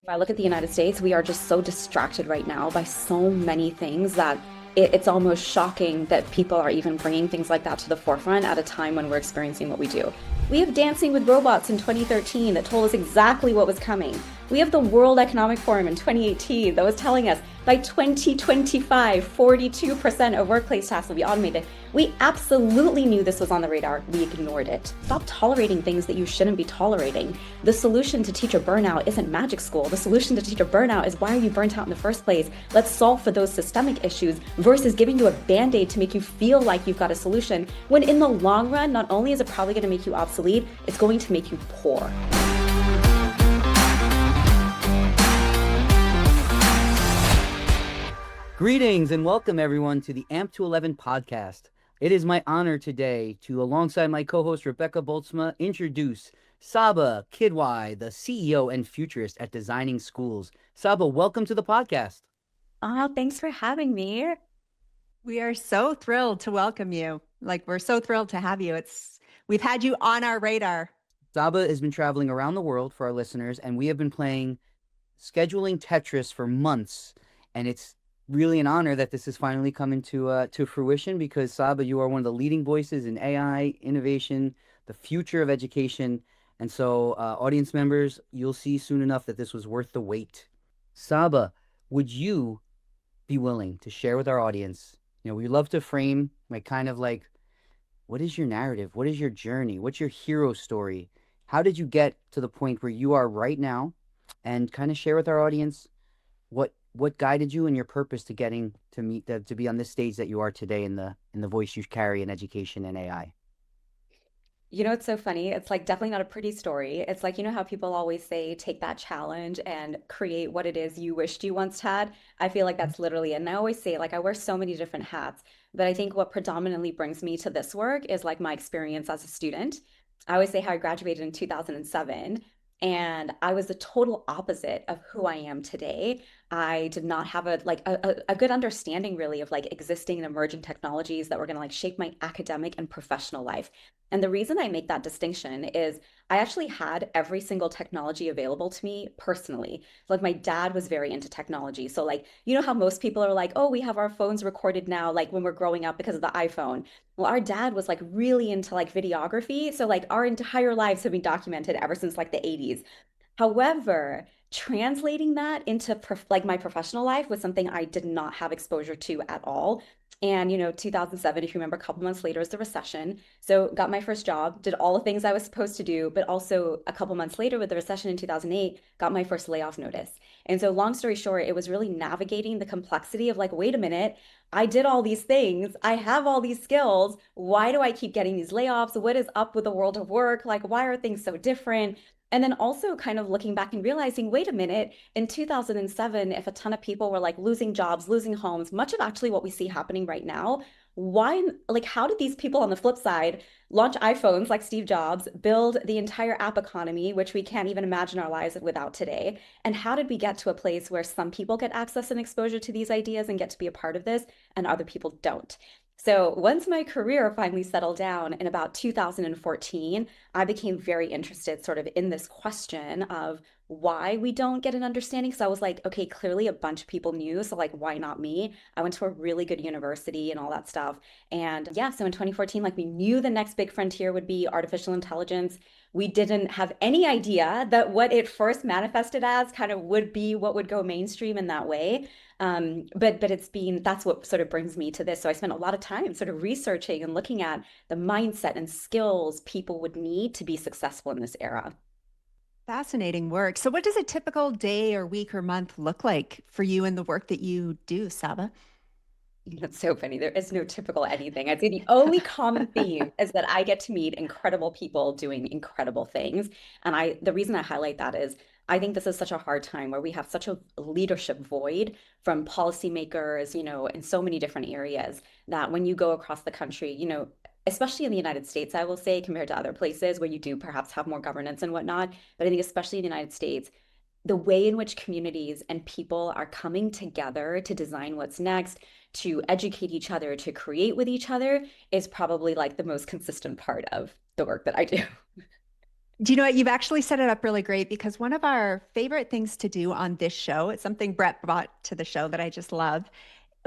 I look at the United States, we are just so distracted right now by so many things that it's almost shocking that people are even bringing things like that to the forefront at a time when we're experiencing what we do. We have Dancing with Robots in 2013 that told us exactly what was coming. We have the World Economic Forum in 2018 that was telling us by 2025, 42% of workplace tasks will be automated. We absolutely knew this was on the radar. We ignored it. Stop tolerating things that you shouldn't be tolerating. The solution to teacher burnout isn't magic school. The solution to teacher burnout is why are you burnt out in the first place? Let's solve for those systemic issues versus giving you a band-aid to make you feel like you've got a solution, when in the long run, not only is it probably going to make you obsolete, it's going to make you poor. Greetings and welcome everyone to the AMP to 11 podcast. It is my honor today to, alongside my co-host Rebecca Boltzma, introduce Sabba Quidwai, the CEO and futurist at Designing Schools. Sabba, welcome to the podcast. Oh, thanks for having me. We are so thrilled to welcome you. We're so thrilled to have you. We've had you on our radar. Sabba has been traveling around the world for our listeners, and we have been playing scheduling Tetris for months, and it's really an honor that this is finally coming to fruition, because Sabba, you are one of the leading voices in AI, innovation, the future of education. And so audience members, you'll see soon enough that this was worth the wait. Sabba, would you be willing to share with our audience, we love to frame what is your narrative? What is your journey? What's your hero story? How did you get to the point where you are right now? And kind of share with our audience what guided you and your purpose to getting to be on this stage that you are today, in the voice you carry in education and AI. It's so funny. It's definitely not a pretty story. It's how people always say, take that challenge and create what it is you wished you once had. I feel like that's literally it. And I always say, I wear so many different hats, but I think what predominantly brings me to this work is my experience as a student. I always say how I graduated in 2007. And I was the total opposite of who I am today. I did not have a good understanding really of existing and emerging technologies that were going to shape my academic and professional life. And the reason I make that distinction is I actually had every single technology available to me personally. My dad was very into technology. So how most people are oh, we have our phones recorded now, when we're growing up because of the iPhone. Well, our dad was really into videography. So our entire lives have been documented ever since the 80s. However, translating that into my professional life was something I did not have exposure to at all. And 2007, if you remember, a couple months later is the recession. So got my first job, did all the things I was supposed to do, but also a couple months later with the recession in 2008, got my first layoff notice. And so long story short, it was really navigating the complexity of wait a minute, I did all these things. I have all these skills. Why do I keep getting these layoffs? What is up with the world of work? Why are things so different? And then also kind of looking back and realizing, wait a minute, in 2007, if a ton of people were losing jobs, losing homes, much of actually what we see happening right now, why, how did these people on the flip side launch iPhones like Steve Jobs, build the entire app economy, which we can't even imagine our lives without today? And how did we get to a place where some people get access and exposure to these ideas and get to be a part of this, and other people don't? So once my career finally settled down in about 2014, I became very interested sort of in this question of why we don't get an understanding. So I was okay, clearly a bunch of people knew. So why not me? I went to a really good university and all that stuff. And yeah, so in 2014, we knew the next big frontier would be artificial intelligence. We didn't have any idea that what it first manifested as kind of would be what would go mainstream in that way. But that's what sort of brings me to this. So I spent a lot of time sort of researching and looking at the mindset and skills people would need to be successful in this era. Fascinating work. So what does a typical day or week or month look like for you in the work that you do, Sabba? That's so funny. There is no typical anything. I'd say the only common theme is that I get to meet incredible people doing incredible things. And the reason I highlight that is I think this is such a hard time where we have such a leadership void from policymakers, in so many different areas, that when you go across the country, especially in the United States, I will say, compared to other places where you do perhaps have more governance and whatnot, but I think especially in the United States, the way in which communities and people are coming together to design what's next, to educate each other, to create with each other, is probably the most consistent part of the work that I do. Do you know what? You've actually set it up really great because one of our favorite things to do on this show, it's something Brett brought to the show that I just love.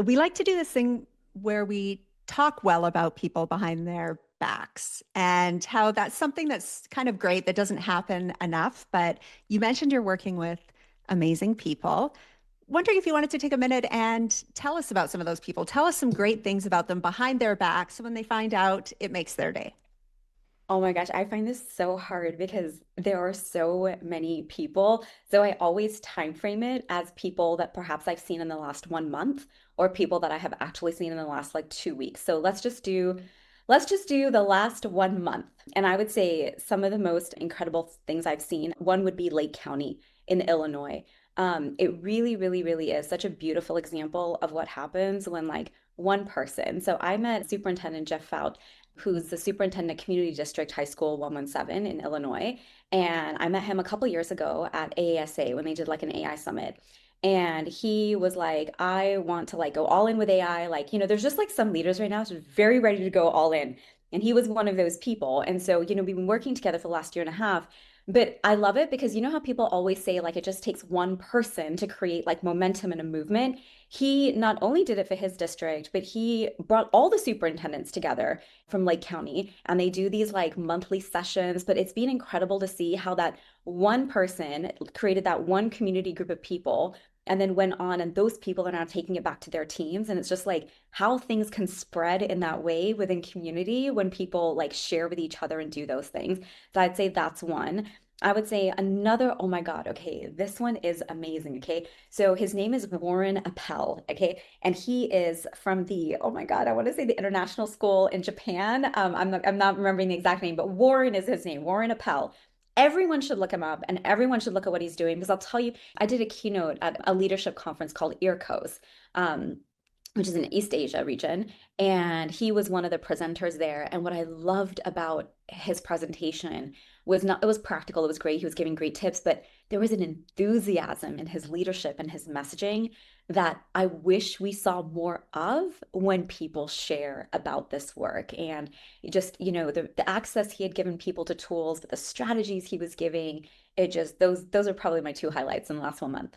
We like to do this thing where we talk well about people behind their backs and how that's something that's kind of great that doesn't happen enough. But you mentioned you're working with amazing people. Wondering if you wanted to take a minute and tell us about some of those people. Tell us some great things about them behind their backs. So when they find out, it makes their day. Oh my gosh, I find this so hard because there are so many people. So I always time frame it as people that perhaps I've seen in the last 1 month or people that I have actually seen in the last like 2 weeks. So let's just do the last 1 month. And I would say some of the most incredible things I've seen, one would be Lake County in Illinois. It really, really, really is such a beautiful example of what happens when like one person. So I met Superintendent Jeff Fout, who's the superintendent of Community District High School 117 in Illinois. And I met him a couple years ago at AASA when they did like an AI summit. And he was like, I want to like go all in with AI. Like, there's just like some leaders right now who are very ready to go all in. And he was one of those people. And so, we've been working together for the last year and a half. But I love it because you know how people always say like it just takes one person to create like momentum and a movement. He not only did it for his district, but he brought all the superintendents together from Lake County and they do these like monthly sessions. But it's been incredible to see how that one person created that one community group of people and then went on and those people are now taking it back to their teams. And it's just like how things can spread in that way within community when people like share with each other and do those things. So I'd say that's one. I would say another, oh my God, okay, this one is amazing, okay? So his name is Warren Appel, okay? And he is from the, oh my God, I want to say the international school in Japan. I'm not remembering the exact name, but Warren is his name, Warren Appel. Everyone should look him up and everyone should look at what he's doing because I'll tell you, I did a keynote at a leadership conference called EARCOS. Which is in East Asia region. And he was one of the presenters there. And what I loved about his presentation was not, it was practical, it was great. He was giving great tips, but there was an enthusiasm in his leadership and his messaging that I wish we saw more of when people share about this work. And just, the access he had given people to tools, but the strategies he was giving, it just, those are probably my two highlights in the last 1 month.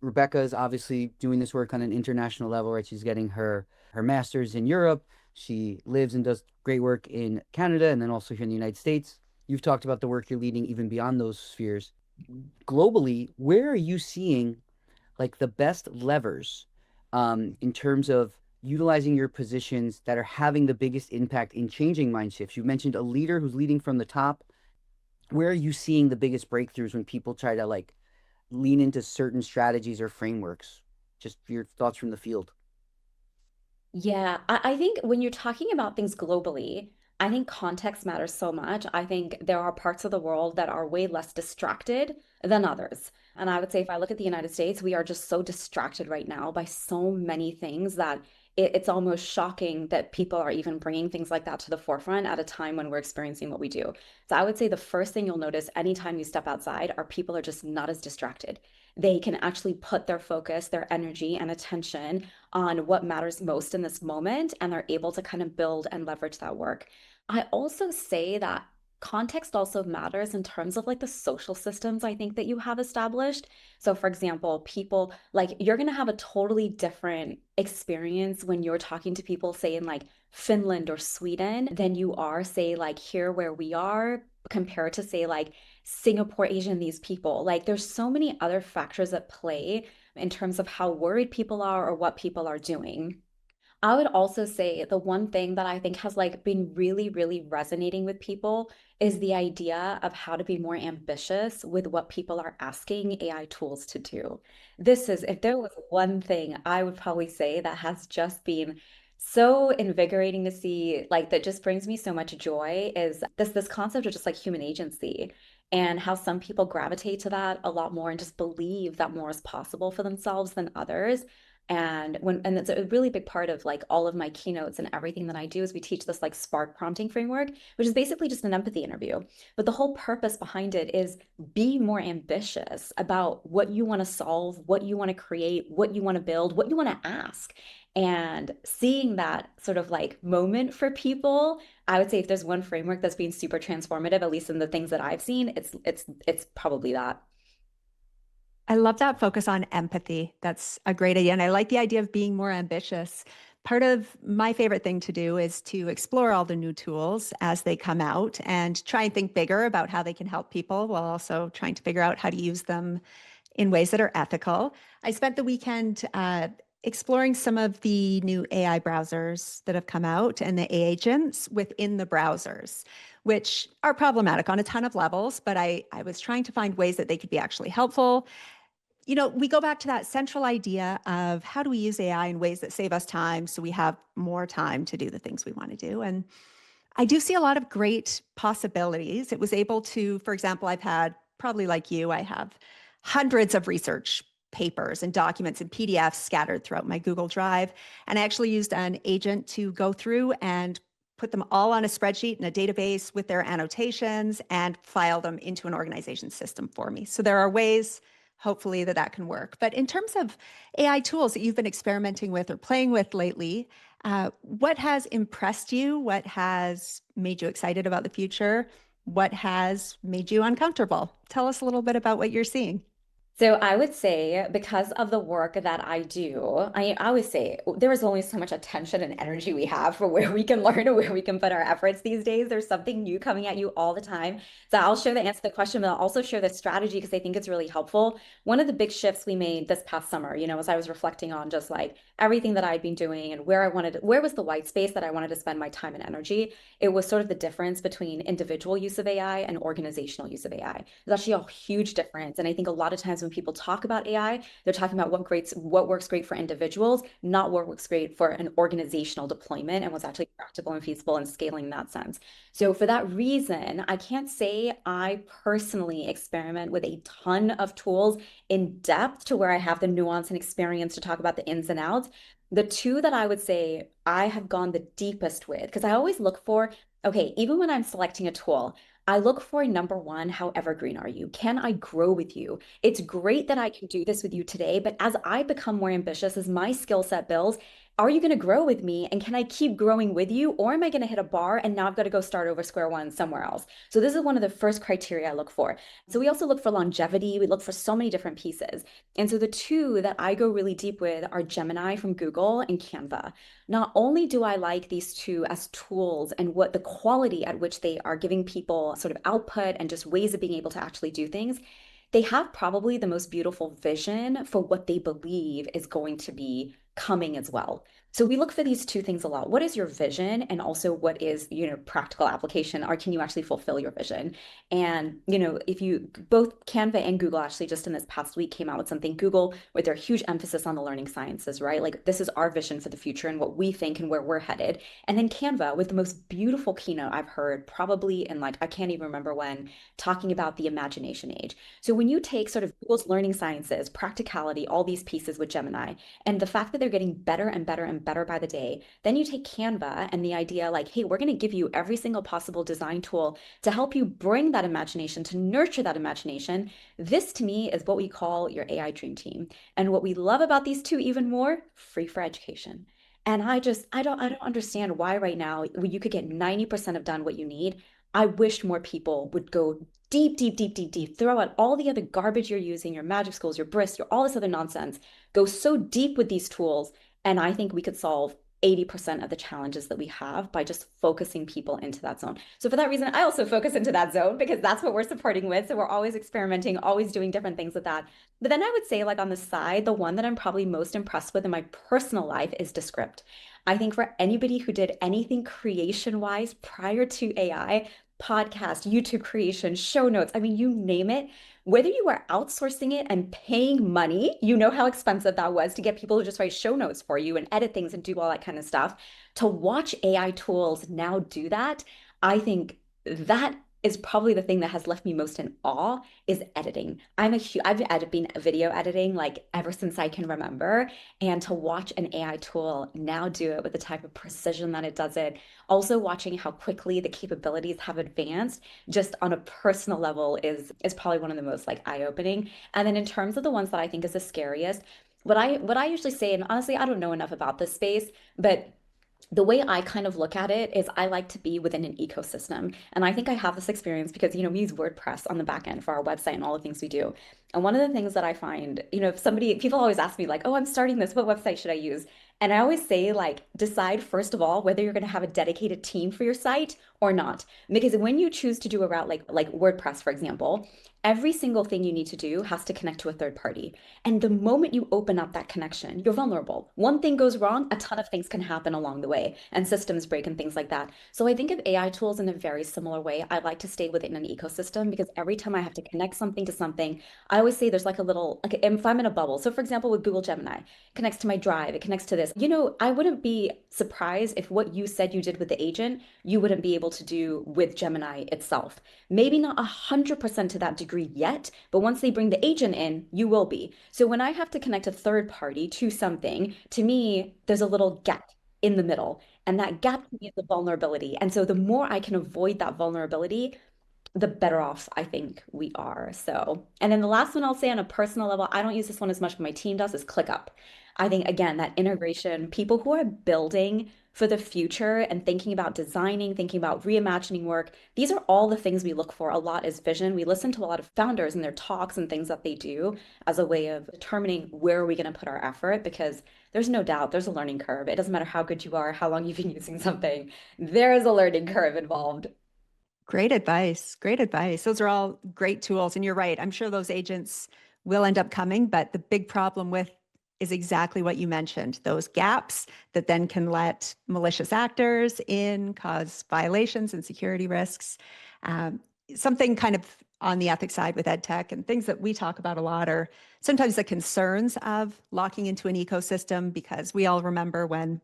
Rebecca is obviously doing this work on an international level, right? She's getting her master's in Europe. She lives and does great work in Canada and then also here in the United States. You've talked about the work you're leading even beyond those spheres. Globally, where are you seeing like the best levers in terms of utilizing your positions that are having the biggest impact in changing mind shifts? You mentioned a leader who's leading from the top. Where are you seeing the biggest breakthroughs when people try to like lean into certain strategies or frameworks? Just your thoughts from the field. Yeah, I think when you're talking about things globally, I think context matters so much. I think there are parts of the world that are way less distracted than others. And I would say if I look at the United States, we are just so distracted right now by so many things that it's almost shocking that people are even bringing things like that to the forefront at a time when we're experiencing what we do. So I would say the first thing you'll notice anytime you step outside are people are just not as distracted. They can actually put their focus, their energy, and attention on what matters most in this moment, and they're able to kind of build and leverage that work. I also say that context also matters in terms of like the social systems I think that you have established. So, for example, people like you're going to have a totally different experience when you're talking to people, say, in like Finland or Sweden, than you are, say, like here where we are, compared to, say, like Singapore, Asia, and these people. Like, there's so many other factors at play in terms of how worried people are or what people are doing. I would also say the one thing that I think has like been really, really resonating with people is the idea of how to be more ambitious with what people are asking AI tools to do. This is, if there was one thing I would probably say that has just been so invigorating to see, like that just brings me so much joy is this concept of just like human agency and how some people gravitate to that a lot more and just believe that more is possible for themselves than others. And it's a really big part of like all of my keynotes and everything that I do is we teach this like spark prompting framework, which is basically just an empathy interview. But the whole purpose behind it is be more ambitious about what you want to solve, what you want to create, what you want to build, what you want to ask. And seeing that sort of like moment for people, I would say if there's one framework that's been super transformative, at least in the things that I've seen, it's probably that. I love that focus on empathy. That's a great idea. And I like the idea of being more ambitious. Part of my favorite thing to do is to explore all the new tools as they come out and try and think bigger about how they can help people while also trying to figure out how to use them in ways that are ethical. I spent the weekend exploring some of the new AI browsers that have come out and the agents within the browsers, which are problematic on a ton of levels, but I was trying to find ways that they could be actually helpful. We go back to that central idea of how do we use AI in ways that save us time so we have more time to do the things we want to do. And I do see a lot of great possibilities. It was able to, for example, I've had probably like you, I have hundreds of research papers and documents and PDFs scattered throughout my Google Drive. And I actually used an agent to go through and put them all on a spreadsheet in a database with their annotations and file them into an organization system for me. So there are ways, hopefully, that can work. But in terms of AI tools that you've been experimenting with or playing with lately, what has impressed you? What has made you excited about the future? What has made you uncomfortable? Tell us a little bit about what you're seeing. So I would say because of the work that I do, I always say there is only so much attention and energy we have for where we can learn and where we can put our efforts these days. There's something new coming at you all the time. So I'll share the answer to the question, but I'll also share the strategy because I think it's really helpful. One of the big shifts we made this past summer, as I was reflecting on just like everything that I'd been doing and where was the white space that I wanted to spend my time and energy, it was sort of the difference between individual use of AI and organizational use of AI. There's actually a huge difference. And I think a lot of times when people talk about AI, they're talking about what works great for individuals, not what works great for an organizational deployment and what's actually practical and feasible and scaling in that sense. So for that reason, I can't say I personally experiment with a ton of tools in depth to where I have the nuance and experience to talk about the ins and outs. The two that I would say I have gone the deepest with, because I always look for, okay, even when I'm selecting a tool, I look for number one, how evergreen are you? Can I grow with you? It's great that I can do this with you today, but as I become more ambitious, as my skill set builds, are you going to grow with me? And can I keep growing with you? Or am I going to hit a bar and now I've got to go start over square one somewhere else? So this is one of the first criteria I look for. So we also look for longevity. We look for so many different pieces. And so the two that I go really deep with are Gemini from Google and Canva. Not only do I like these two as tools and what the quality at which they are giving people sort of output and just ways of being able to actually do things, they have probably the most beautiful vision for what they believe is going to be coming as well. So we look for these two things a lot. What is your vision? And also what is, practical application, or can you actually fulfill your vision? And, if you both Canva and Google actually just in this past week came out with something, Google with their huge emphasis on the learning sciences, right? Like this is our vision for the future and what we think and where we're headed. And then Canva with the most beautiful keynote I've heard probably in like, I can't even remember when, talking about the imagination age. So when you take sort of Google's learning sciences, practicality, all these pieces with Gemini, and the fact that they're getting better and better and better by the day, then you take Canva and the idea like, hey, we're going to give you every single possible design tool to help you bring that imagination, to nurture that imagination. This to me is what we call your AI dream team. And what we love about these two even more, free for education. And I don't understand why right now you could get 90% of done what you need. I wish more people would go deep, deep, deep, deep, deep, throw out all the other garbage you're using, your magic schools, your brisk, your all this other nonsense, go so deep with these tools. And I think we could solve 80% of the challenges that we have by just focusing people into that zone. So for that reason, I also focus into that zone because that's what we're supporting with. So we're always experimenting, always doing different things with that. But then I would say like on the side, the one that I'm probably most impressed with in my personal life is Descript. I think for anybody who did anything creation wise prior to AI, podcast, YouTube creation, show notes, I mean, you name it, whether you are outsourcing it and paying money, you know how expensive that was to get people to just write show notes for you and edit things and do all that kind of stuff. To watch AI tools now do that, I think that is probably the thing that has left me most in awe is editing. I've been video editing like ever since I can remember. And to watch an AI tool now do it with the type of precision that it does it, also watching how quickly the capabilities have advanced just on a personal level is probably one of the most like eye-opening. And then in terms of the ones that I think is the scariest, what I usually say, and honestly, I don't know enough about this space, but the way I kind of look at it is I like to be within an ecosystem. And I think I have this experience because, we use WordPress on the back end for our website and all the things we do. And one of the things that I find, if people always ask me like, oh, I'm starting this, what website should I use? And I always say like, decide first of all whether you're going to have a dedicated team for your site or not. Because when you choose to do a route like WordPress, for example, every single thing you need to do has to connect to a third party. And the moment you open up that connection, you're vulnerable. One thing goes wrong, a ton of things can happen along the way, and systems break and things like that. So I think of AI tools in a very similar way. I like to stay within an ecosystem because every time I have to connect something to something, I always say there's like a little, like if I'm in a bubble. So for example, with Google Gemini, it connects to my drive, it connects to this. I wouldn't be surprised if what you said you did with the agent, you wouldn't be able to do with Gemini itself. Maybe not 100% to that degree yet, but once they bring the agent in, you will be. So when I have to connect a third party to something, to me, there's a little gap in the middle. And that gap to me is the vulnerability. And so the more I can avoid that vulnerability, the better off I think we are. So, and then the last one I'll say on a personal level, I don't use this one as much, but my team does, is ClickUp. I think, again, that integration, people who are building for the future and thinking about designing, thinking about reimagining work, these are all the things we look for a lot as vision. We listen to a lot of founders and their talks and things that they do as a way of determining where are we going to put our effort, because there's no doubt there's a learning curve. It doesn't matter how good you are, how long you've been using something, there is a learning curve involved. Great advice. Great advice. Those are all great tools. And you're right. I'm sure those agents will end up coming, but the big problem with is exactly what you mentioned, those gaps that then can let malicious actors in, cause violations and security risks. Um, Something kind of on the ethics side with ed tech and things that we talk about a lot are sometimes the concerns of locking into an ecosystem, because we all remember when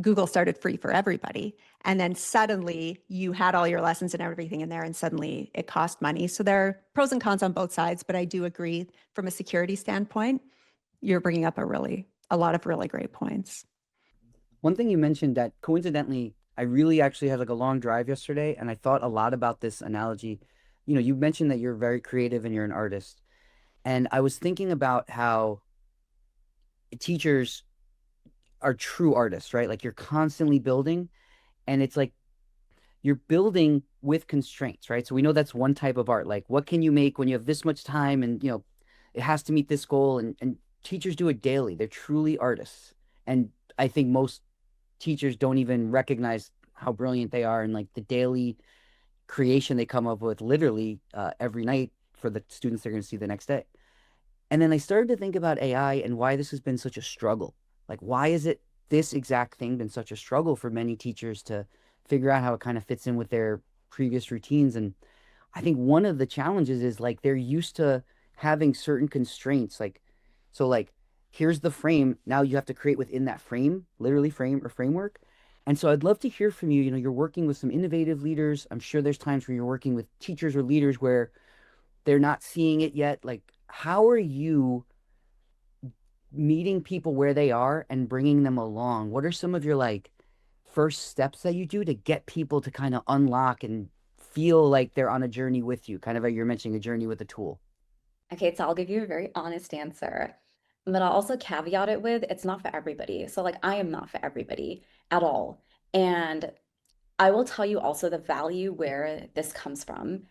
Google started free for everybody. And then suddenly you had all your lessons and everything in there, and suddenly it cost money. So there are pros and cons on both sides, but I do agree from a security standpoint, you're bringing up a lot of really great points. One thing you mentioned that coincidentally, I really actually had like a long drive yesterday, and I thought a lot about this analogy. You mentioned that you're very creative and you're an artist. And I was thinking about how teachers are true artists, right? Like you're constantly building, and it's like you're building with constraints, right? So we know that's one type of art. Like, what can you make when you have this much time and, it has to meet this goal? And teachers do it daily. They're truly artists. And I think most teachers don't even recognize how brilliant they are and like the daily creation they come up with literally every night for the students they're going to see the next day. And then I started to think about AI and why this has been such a struggle. Like, why is it this exact thing been such a struggle for many teachers to figure out how it kind of fits in with their previous routines? And I think one of the challenges is like they're used to having certain constraints. Like, here's the frame. Now you have to create within that frame, literally frame or framework. And so I'd love to hear from you. You're working with some innovative leaders. I'm sure there's times where you're working with teachers or leaders where they're not seeing it yet. Like, how are you meeting people where they are and bringing them along? What are some of your like first steps that you do to get people to kind of unlock and feel like they're on a journey with you? Kind of like you're mentioning a journey with a tool. Okay, so I'll give you a very honest answer, but I'll also caveat it with it's not for everybody. So, like, I am not for everybody at all. And I will tell you also the value where this comes from.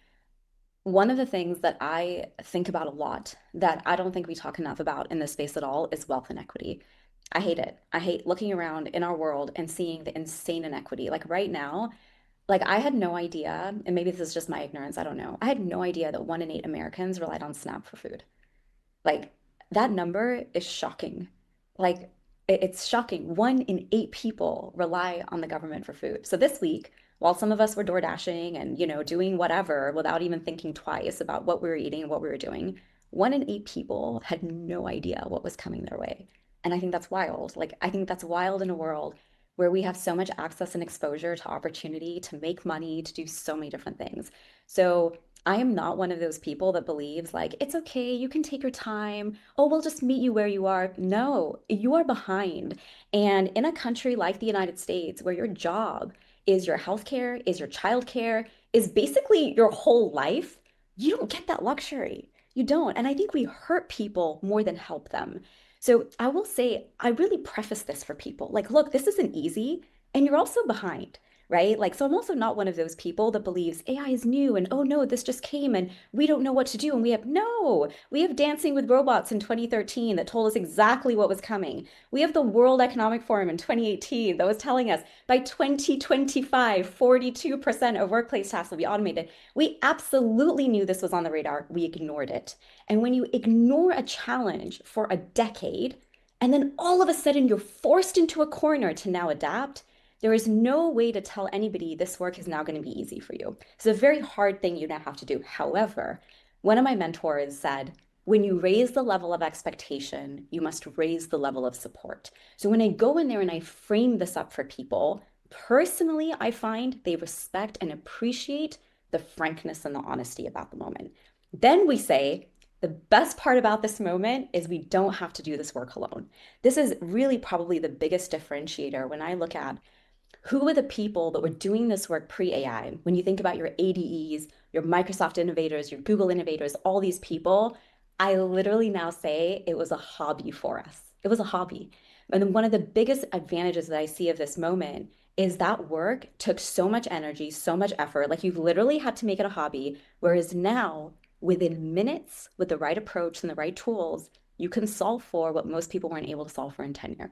One of the things that I think about a lot that I don't think we talk enough about in this space at all is wealth inequity. I hate it. I hate looking around in our world and seeing the insane inequity. Like right now, like I had no idea, and maybe this is just my ignorance, I don't know. I had no idea that 1 in 8 Americans relied on SNAP for food. Like that number is shocking. Like it's shocking. 1 in 8 people rely on the government for food. So this week, while some of us were door dashing and, doing whatever without even thinking twice about what we were eating and what we were doing, 1 in 8 people had no idea what was coming their way. And I think that's wild. Like I think that's wild in a world where we have so much access and exposure to opportunity to make money, to do so many different things. So I am not one of those people that believes like, it's okay, you can take your time. Oh, we'll just meet you where you are. No, you are behind. And in a country like the United States, where your job is your healthcare, is your childcare, is basically your whole life, you don't get that luxury. You don't. And I think we hurt people more than help them. So I will say, I really preface this for people. Like, look, this isn't easy, and you're also behind, right? Like, so I'm also not one of those people that believes AI is new and oh no, this just came and we don't know what to do. And we have Dancing with Robots in 2013 that told us exactly what was coming. We have the World Economic Forum in 2018 that was telling us by 2025, 42% of workplace tasks will be automated. We absolutely knew this was on the radar. We ignored it. And when you ignore a challenge for a decade, and then all of a sudden you're forced into a corner to now adapt, there is no way to tell anybody this work is now going to be easy for you. It's a very hard thing you now have to do. However, one of my mentors said, when you raise the level of expectation, you must raise the level of support. So when I go in there and I frame this up for people, personally, I find they respect and appreciate the frankness and the honesty about the moment. Then we say, the best part about this moment is we don't have to do this work alone. This is really probably the biggest differentiator when I look at who are the people that were doing this work pre-AI. When you think about your ADEs, your Microsoft innovators, your Google innovators, all these people, I literally now say it was a hobby for us. It was a hobby. And one of the biggest advantages that I see of this moment is that work took so much energy, so much effort. Like you literally had to make it a hobby. Whereas now, within minutes, with the right approach and the right tools, you can solve for what most people weren't able to solve for in 10 years.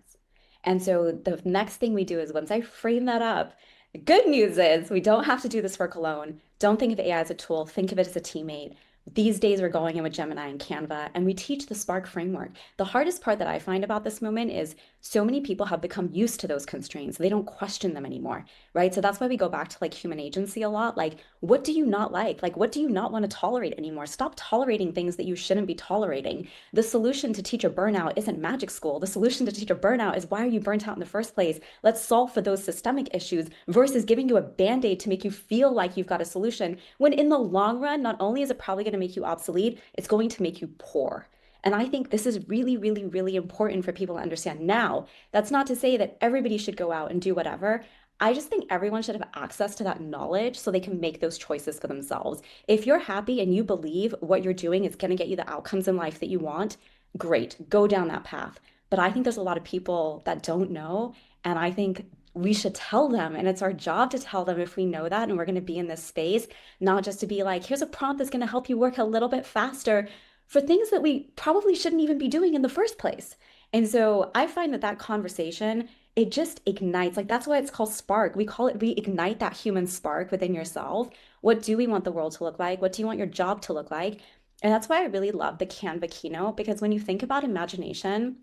And so the next thing we do is once I frame that up, the good news is we don't have to do this work alone. Don't think of AI as a tool, think of it as a teammate. These days we're going in with Gemini and Canva and we teach the Spark framework. The hardest part that I find about this moment is so many people have become used to those constraints. They don't question them anymore, right? So that's why we go back to like human agency a lot. Like, what do you not like? Like, what do you not want to tolerate anymore? Stop tolerating things that you shouldn't be tolerating. The solution to teacher burnout isn't magic school. The solution to teacher burnout is why are you burnt out in the first place? Let's solve for those systemic issues versus giving you a band-aid to make you feel like you've got a solution when in the long run, not only is it probably going to make you obsolete, it's going to make you poor. And I think this is really, really, really important for people to understand. Now, that's not to say that everybody should go out and do whatever. I just think everyone should have access to that knowledge so they can make those choices for themselves. If you're happy and you believe what you're doing is going to get you the outcomes in life that you want, great, go down that path. But I think there's a lot of people that don't know. And I think we should tell them. And it's our job to tell them if we know that and we're going to be in this space, not just to be like, here's a prompt that's going to help you work a little bit faster for things that we probably shouldn't even be doing in the first place. And so I find that that conversation, it just ignites. Like that's why it's called spark. We call it, we ignite that human spark within yourself. What do we want the world to look like? What do you want your job to look like? And that's why I really love the Canva keynote, because when you think about imagination,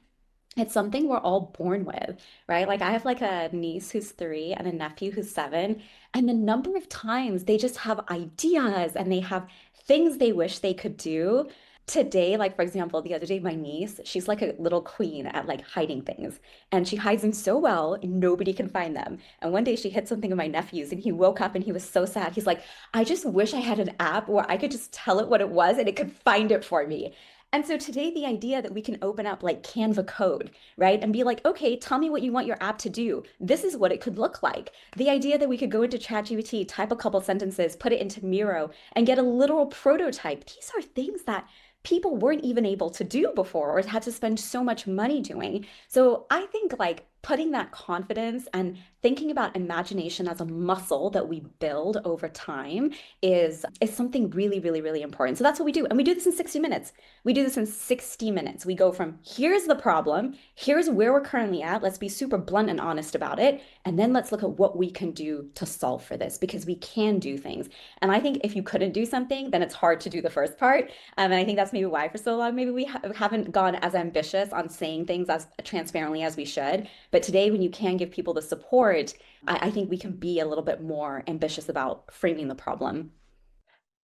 it's something we're all born with, right? Like I have like a niece who's 3 and a nephew who's 7, and the number of times they just have ideas and they have things they wish they could do. Today, like for example, the other day, my niece, she's like a little queen at like hiding things, and she hides them so well, nobody can find them. And one day she hid something of my nephew's, and he woke up and he was so sad. He's like, I just wish I had an app where I could just tell it what it was and it could find it for me. And so today, the idea that we can open up like Canva code, right? And be like, okay, tell me what you want your app to do. This is what it could look like. The idea that we could go into ChatGPT, type a couple sentences, put it into Miro, and get a literal prototype. These are things that people weren't even able to do before or had to spend so much money doing. So I think like putting that confidence and thinking about imagination as a muscle that we build over time is something really, really, really important. So that's what we do. And we do this in 60 minutes. We do this in 60 minutes. We go from here's the problem, here's where we're currently at. Let's be super blunt and honest about it. And then let's look at what we can do to solve for this, because we can do things. And I think if you couldn't do something, then it's hard to do the first part. And I think that's maybe why for so long, maybe we haven't gone as ambitious on saying things as transparently as we should. But today, when you can give people the support, I think we can be a little bit more ambitious about framing the problem.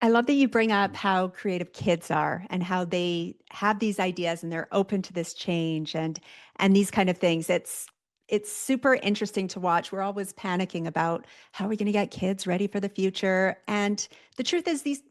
I love that you bring up how creative kids are and how they have these ideas and they're open to this change and these kind of things. It's super interesting to watch. We're always panicking about how are we going to get kids ready for the future? And the truth is these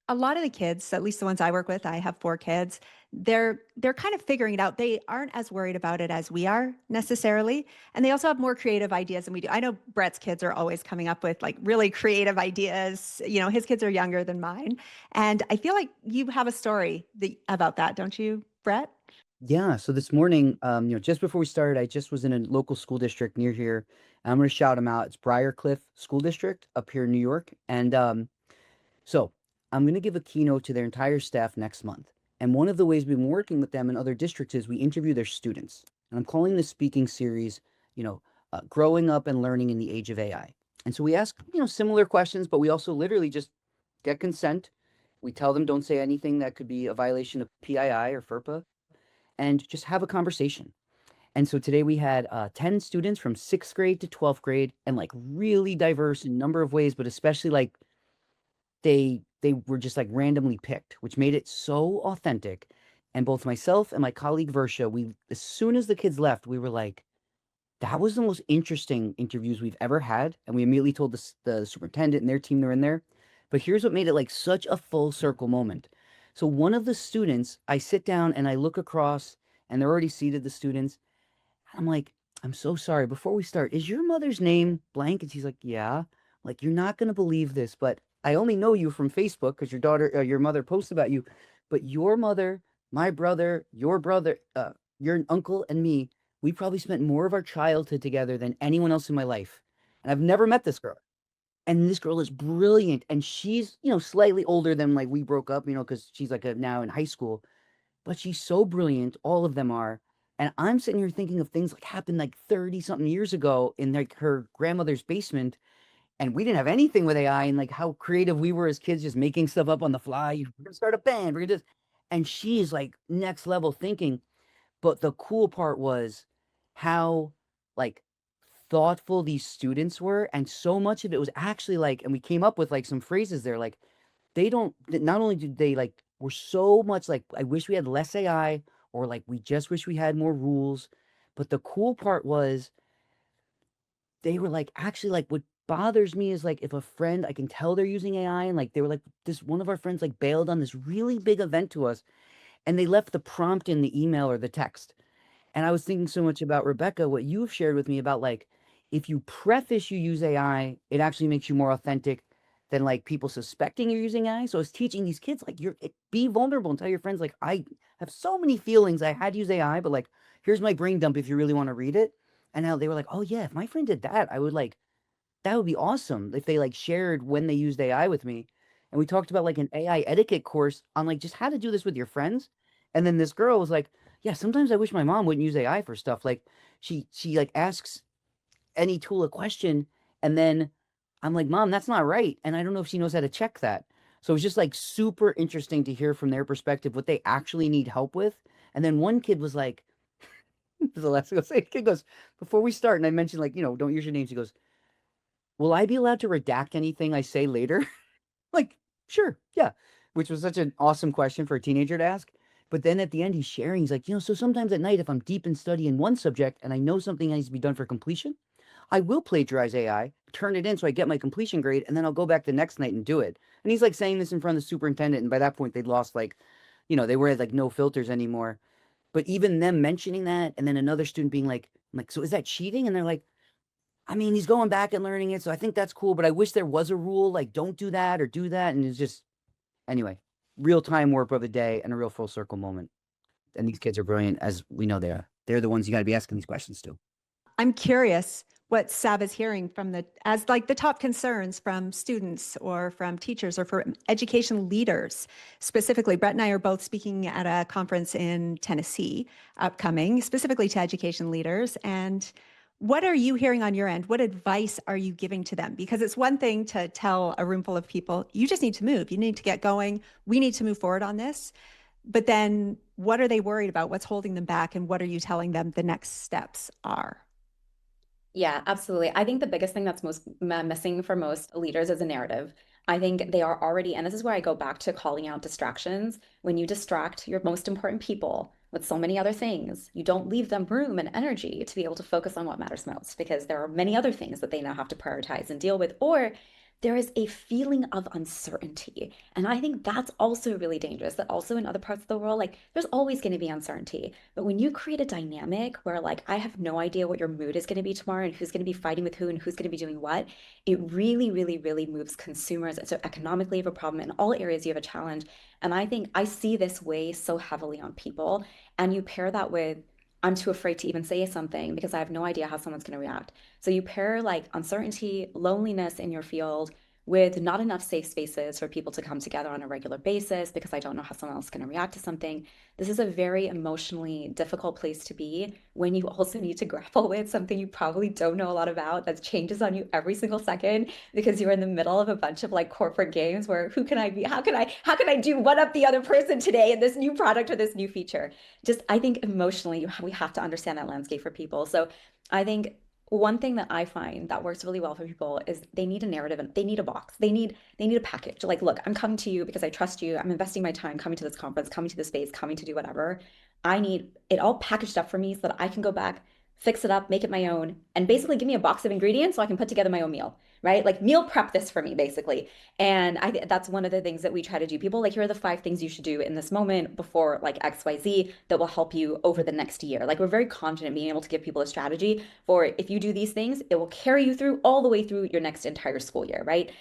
a lot of the kids, at least the ones I work with, I have 4 kids, they're kind of figuring it out. They aren't as worried about it as we are necessarily. And they also have more creative ideas than we do. I know Brett's kids are always coming up with like really creative ideas. You know, his kids are younger than mine. And I feel like you have a story about that, don't you, Brett? Yeah, so this morning, just before we started, I just was in a local school district near here. I'm going to shout them out. It's Briarcliff School District up here in New York. And so I'm going to give a keynote to their entire staff next month. And one of the ways we've been working with them in other districts is we interview their students. And I'm calling this speaking series, Growing Up and Learning in the Age of AI. And so we ask, similar questions, but we also literally just get consent. We tell them don't say anything that could be a violation of PII or FERPA and just have a conversation. And so today we had 10 students from 6th grade to 12th grade and like really diverse in a number of ways, but especially like they were just like randomly picked, which made it so authentic. And both myself and my colleague Versha, we as soon as the kids left, we were like, that was the most interesting interviews we've ever had. And we immediately told the superintendent and their team they're in there. But here's what made it like such a full circle moment. So one of the students, I sit down and I look across and they're already seated, the students. I'm like, I'm so sorry. Before we start, is your mother's name blank? And she's like, yeah. Like, you're not going to believe this, but I only know you from Facebook because your mother posts about you. But your mother, my brother, your uncle, and me, we probably spent more of our childhood together than anyone else in my life. And I've never met this girl. And this girl is brilliant. And she's, slightly older than like we broke up, because she's like now in high school. But she's so brilliant. All of them are. And I'm sitting here thinking of things like happened like 30 something years ago in like her grandmother's basement. And we didn't have anything with AI and like how creative we were as kids, just making stuff up on the fly. We're gonna start a band. We're gonna just, and she's like next level thinking. But the cool part was how like thoughtful these students were. And so much of it was actually like, and we came up with like some phrases there, like not only did they like, were so much like, I wish we had less AI or like, we just wish we had more rules. But the cool part was they were like, actually, like, what bothers me is like, if a friend, I can tell they're using AI and like, they were like, this one of our friends like bailed on this really big event to us and they left the prompt in the email or the text. And I was thinking so much about Rebecca, what you've shared with me about like, if you preface you use AI, it actually makes you more authentic than like people suspecting you're using AI. So I was teaching these kids like be vulnerable and tell your friends like I have so many feelings. I had to use AI, but like here's my brain dump if you really want to read it. And now they were like, oh yeah, if my friend did that, I would like that would be awesome if they like shared when they used AI with me. And we talked about like an AI etiquette course on like just how to do this with your friends. And then this girl was like, yeah, sometimes I wish my mom wouldn't use AI for stuff. Like she like asks any tool a question and then I'm like, Mom, that's not right. And I don't know if she knows how to check that. So it's just like super interesting to hear from their perspective what they actually need help with. And then one kid was like, this is the last thing I'll say. Kid goes, before we start, and I mentioned like, don't use your names. He goes, will I be allowed to redact anything I say later? Like, sure, yeah. Which was such an awesome question for a teenager to ask. But then at the end, he's sharing. He's like, so sometimes at night, if I'm deep in study in one subject and I know something needs to be done for completion, I will plagiarize AI, turn it in so I get my completion grade, and then I'll go back the next night and do it. And he's like saying this in front of the superintendent. And by that point, they'd lost like, they were like no filters anymore. But even them mentioning that, and then another student being like, I'm like, so is that cheating? And they're like, I mean, he's going back and learning it, so I think that's cool, but I wish there was a rule, like don't do that or do that. And it's just anyway, real time warp of the day and a real full circle moment. And these kids are brilliant, as we know they are. They're the ones you got to be asking these questions to. I'm curious what Sab is hearing from as like the top concerns from students or from teachers or from education leaders. Specifically, Brett and I are both speaking at a conference in Tennessee upcoming, specifically to education leaders. And what are you hearing on your end? What advice are you giving to them? Because it's one thing to tell a room full of people, you just need to move. You need to get going. We need to move forward on this. But then what are they worried about? What's holding them back? And what are you telling them the next steps are? Yeah, absolutely. I think the biggest thing that's most missing for most leaders is a narrative. I think they are already, and this is where I go back to calling out distractions. When you distract your most important people with so many other things, you don't leave them room and energy to be able to focus on what matters most because there are many other things that they now have to prioritize and deal with, or there is a feeling of uncertainty. And I think that's also really dangerous. That also in other parts of the world, like there's always going to be uncertainty. But when you create a dynamic where like I have no idea what your mood is going to be tomorrow and who's going to be fighting with who and who's going to be doing what, it really, really, really moves consumers. So economically you have a problem. In all areas you have a challenge. And I think I see this weigh so heavily on people. And you pair that with I'm too afraid to even say something because I have no idea how someone's going to react. So you pair like uncertainty, loneliness in your field with not enough safe spaces for people to come together on a regular basis because I don't know how someone else is going to react to something. This is a very emotionally difficult place to be when you also need to grapple with something you probably don't know a lot about that changes on you every single second because you're in the middle of a bunch of like corporate games where who can I be? How can I do one up the other person today in this new product or this new feature? Just I think emotionally we have to understand that landscape for people. So I think one thing that I find that works really well for people is they need a narrative and they need a box. They need a package. Like, look, I'm coming to you because I trust you. I'm investing my time coming to this conference, coming to this space, coming to do whatever. I need it all packaged up for me so that I can go back, fix it up, make it my own, and basically give me a box of ingredients so I can put together my own meal, right? Like meal prep this for me, basically. And that's one of the things that we try to do. People like, here are the 5 things you should do in this moment before like XYZ that will help you over the next year. Like we're very confident being able to give people a strategy for if you do these things, it will carry you through all the way through your next entire school year, right?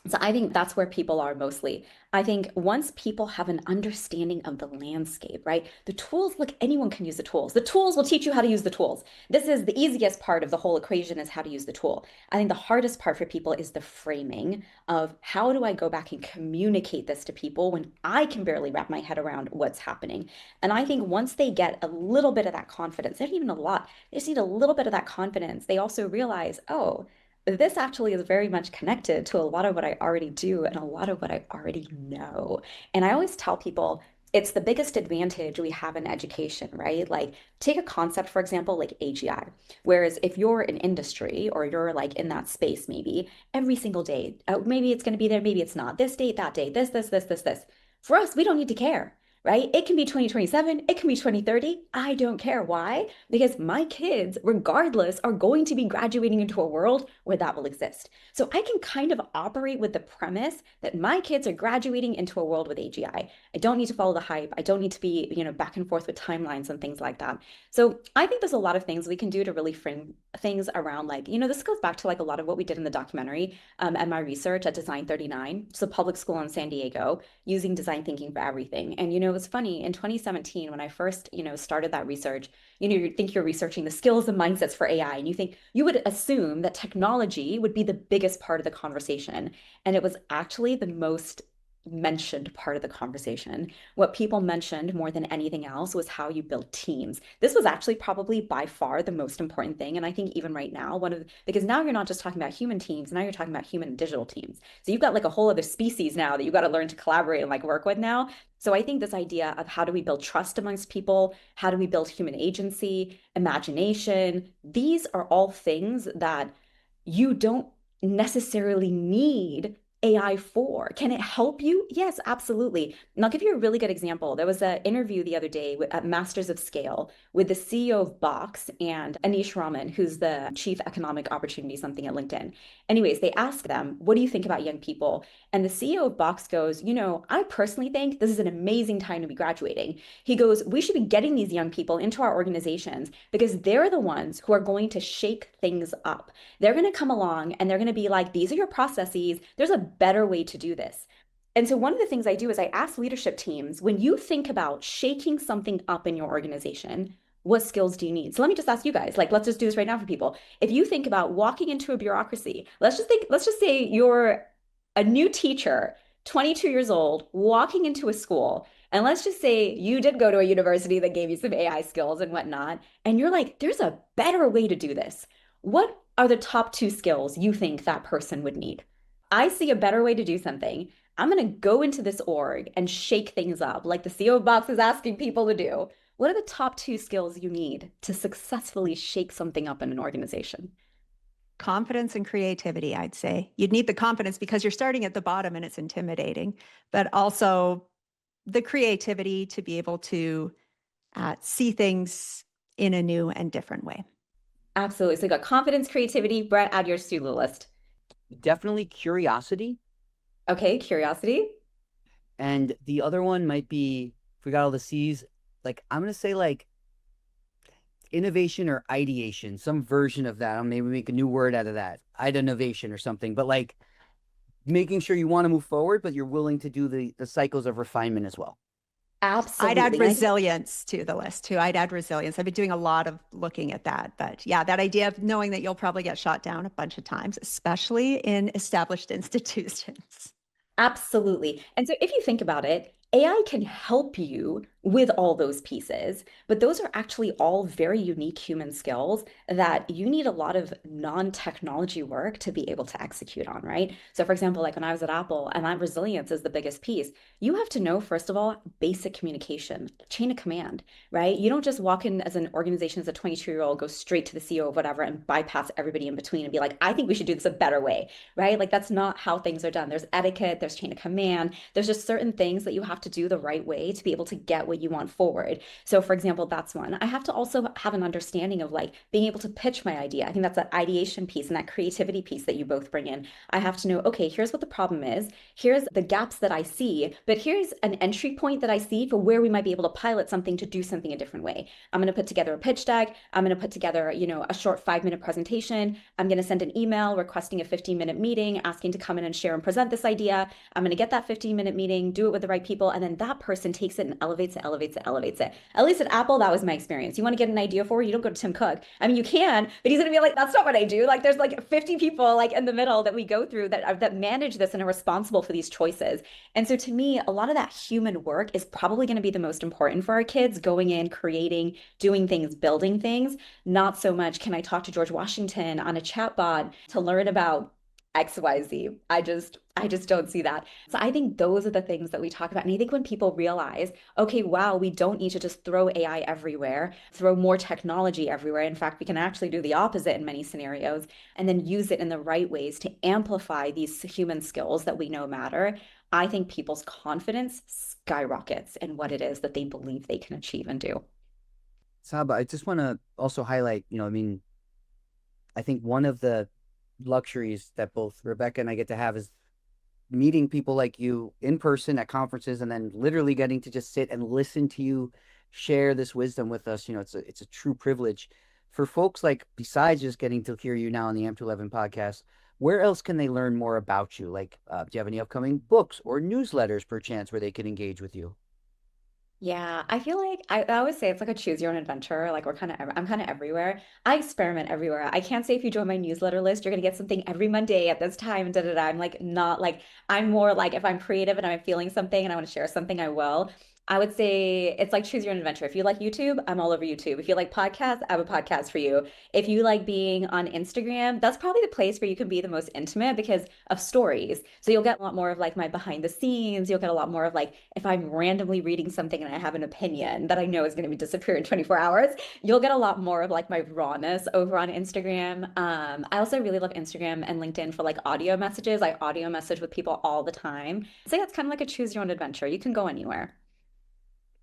So I think that's where people are mostly. I think once people have an understanding of the landscape, right? The tools, look, anyone can use the tools. The tools will teach you how to use the tools. This is the easiest part of the whole equation is how to use the tool. I think the hardest part for people is the framing of how do I go back and communicate this to people when I can barely wrap my head around what's happening. And I think once they get a little bit of that confidence, they don't even a lot, they just need a little bit of that confidence. They also realize, oh, this actually is very much connected to a lot of what I already do and a lot of what I already know. And I always tell people it's the biggest advantage we have in education, right? Like, take a concept, for example, like AGI. Whereas if you're in industry or you're like in that space, maybe every single day, maybe it's going to be there, maybe it's not. This date, that date, this. For us, we don't need to care. Right? It can be 2027, it can be 2030. I don't care. Why? Because my kids, regardless, are going to be graduating into a world where that will exist. So I can kind of operate with the premise that my kids are graduating into a world with AGI. I don't need to follow the hype. I don't need to be, back and forth with timelines and things like that. So I think there's a lot of things we can do to really frame things around like, this goes back to like a lot of what we did in the documentary and my research at Design 39. It's a public school in San Diego using design thinking for everything. And, it was funny in 2017 when I first, started that research, you think you're researching the skills and mindsets for AI and you would assume that technology would be the biggest part of the conversation. And it was actually the most mentioned part of the conversation. What people mentioned more than anything else was how you build teams. This was actually probably by far the most important thing. And I think even right now, because now you're not just talking about human teams, now you're talking about human and digital teams. So you've got like a whole other species now that you've got to learn to collaborate and like work with now. So I think this idea of how do we build trust amongst people? How do we build human agency, imagination? These are all things that you don't necessarily need AI for. Can it help you? Yes, absolutely. And I'll give you a really good example. There was an interview the other day at Masters of Scale with the CEO of Box and Anish Raman, who's the Chief Economic Opportunity something at LinkedIn. Anyways, they asked them, what do you think about young people? And the CEO of Box goes, I personally think this is an amazing time to be graduating. He goes, we should be getting these young people into our organizations because they're the ones who are going to shake things up. They're going to come along and they're going to be like, these are your processes. There's a better way to do this. And so one of the things I do is I ask leadership teams, when you think about shaking something up in your organization, what skills do you need? So let me just ask you guys, like, let's just do this right now for people. If you think about walking into a bureaucracy, let's just say you're a new teacher, 22 years old, walking into a school. And let's just say you did go to a university that gave you some AI skills and whatnot. And you're like, there's a better way to do this. What are the top 2 skills you think that person would need? I see a better way to do something. I'm going to go into this org and shake things up like the CEO Box is asking people to do. What are the top 2 skills you need to successfully shake something up in an organization? Confidence and creativity, I'd say. You'd need the confidence because you're starting at the bottom and it's intimidating, but also the creativity to be able to see things in a new and different way. Absolutely. So you got confidence, creativity. Brett, add yours to the list. Definitely curiosity. Okay, curiosity. And the other one might be, if we got all the C's, like I'm gonna say like innovation or ideation, some version of that. I'll maybe make a new word out of that. Innovation or something. But like making sure you want to move forward, but you're willing to do the cycles of refinement as well. I'd add Absolutely. And I think resilience to the list too. I'd add resilience. I've been doing a lot of looking at that. But yeah, that idea of knowing that you'll probably get shot down a bunch of times, especially in established institutions. absolutely. And so if you think about it, AI can help you with all those pieces, but those are actually all very unique human skills that you need a lot of non-technology work to be able to execute on, right? So for example, like when I was at Apple, and that resilience is the biggest piece, you have to know, first of all, basic communication, chain of command, right? You don't just walk in as an organization as a 22-year-old, go straight to the CEO of whatever and bypass everybody in between and be like, I think we should do this a better way, right? Like that's not how things are done. There's etiquette, there's chain of command, there's just certain things that you have to do the right way to be able to get what you want forward. So, for example, that's one. I have to also have an understanding of like being able to pitch my idea. I think that's that ideation piece and that creativity piece that you both bring in. I have to know, okay, here's what the problem is. Here's the gaps that I see, but here's an entry point that I see for where we might be able to pilot something to do something a different way. I'm going to put together a pitch deck. I'm going to put together, a short 5-minute presentation. I'm going to send an email requesting a 15-minute meeting, asking to come in and share and present this idea. I'm going to get that 15-minute meeting, do it with the right people, and then that person takes it and elevates it, elevates it, elevates it. At least at Apple, that was my experience. You want to get an idea for, you don't go to Tim Cook. I mean, you can, but he's going to be like, that's not what I do. Like, there's like 50 people like in the middle that we go through that manage this and are responsible for these choices. And so to me, a lot of that human work is probably going to be the most important for our kids going in, creating, doing things, building things. Not so much can I talk to George Washington on a chatbot to learn about XYZ. I just don't see that. So I think those are the things that we talk about. And I think when people realize, okay, wow, we don't need to just throw AI everywhere, throw more technology everywhere. In fact, we can actually do the opposite in many scenarios and then use it in the right ways to amplify these human skills that we know matter. I think people's confidence skyrockets in what it is that they believe they can achieve and do. Saba, I just want to also highlight, I mean, I think one of the luxuries that both Rebecca and I get to have is meeting people like you in person at conferences and then literally getting to just sit and listen to you share this wisdom with us. It's a true privilege for folks like besides just getting to hear you now on the AM211 podcast. Where else can they learn more about you? Like, do you have any upcoming books or newsletters perchance where they can engage with you? Yeah, I feel like I always say it's like a choose your own adventure. Like I'm kind of everywhere. I experiment everywhere. I can't say if you join my newsletter list, you're gonna get something every Monday at this time and da da da. I'm like not like I'm more like if I'm creative and I'm feeling something and I want to share something, I will. I would say it's like choose your own adventure. If you like YouTube, I'm all over YouTube. If you like podcasts, I have a podcast for you. If you like being on Instagram, that's probably the place where you can be the most intimate because of stories. So you'll get a lot more of like my behind the scenes. You'll get a lot more of like if I'm randomly reading something and I have an opinion that I know is going to be disappear in 24 hours, you'll get a lot more of like my rawness over on Instagram. I also really love Instagram and LinkedIn for like audio messages. I audio message with people all the time. So yeah, it's kind of like a choose your own adventure. You can go anywhere.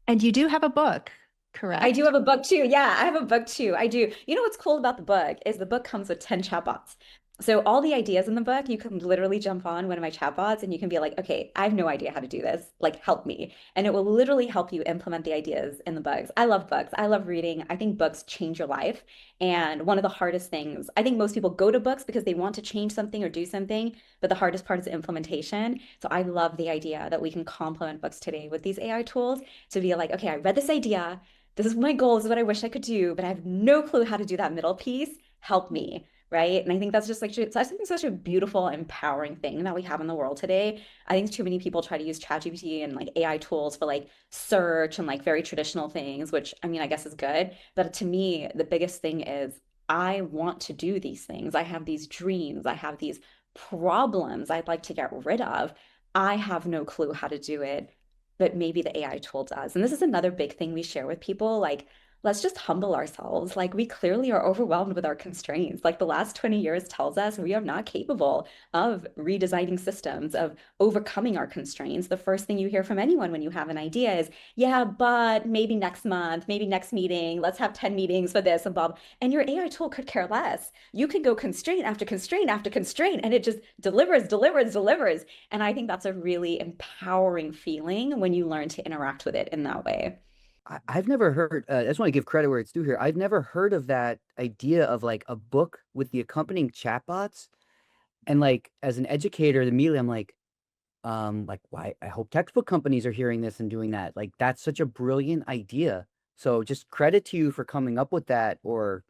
And you do have a book, I do correct? have a book too. Yeah, I have a book too. I do. You know what's cool about the book is the book comes with 10 chatbots. So all the ideas in the book, you can literally jump on one of my chatbots and you can be like, okay, I have no idea how to do this. Like, help me. And it will literally help you implement the ideas in the books. I love books. I love reading. I think books change your life. And one of the hardest things, I think most people go to books because they want to change something or do something, but the hardest part is the implementation. So I love the idea that we can complement books today with these AI tools to be like, okay, I read this idea. This is my goal. This is what I wish I could do, but I have no clue how to do that middle piece. Help me. Right. And I think that's just like, so I think it's such a beautiful, empowering thing that we have in the world today. I think too many people try to use ChatGPT and like AI tools for like search and like very traditional things, which I mean, I guess is good. But to me, the biggest thing is I want to do these things. I have these dreams. I have these problems I'd like to get rid of. I have no clue how to do it, but maybe the AI tool does. And this is another big thing we share with people. Like, let's just humble ourselves. Like, we clearly are overwhelmed with our constraints. Like, the last 20 years tells us we are not capable of redesigning systems, of overcoming our constraints. The first thing you hear from anyone when you have an idea is, yeah, but maybe next month, maybe next meeting, let's have 10 meetings for this and blah, blah. And your AI tool could care less. You can go constraint after constraint after constraint, and it just delivers, delivers, delivers. And I think that's a really empowering feeling when you learn to interact with it in that way. I've never heard, I just want to give credit where it's due here. I've never heard of that idea of like a book with the accompanying chatbots. And like as an educator, immediately I'm like why I hope textbook companies are hearing this and doing that. Like that's such a brilliant idea. So just credit to you for coming up with that or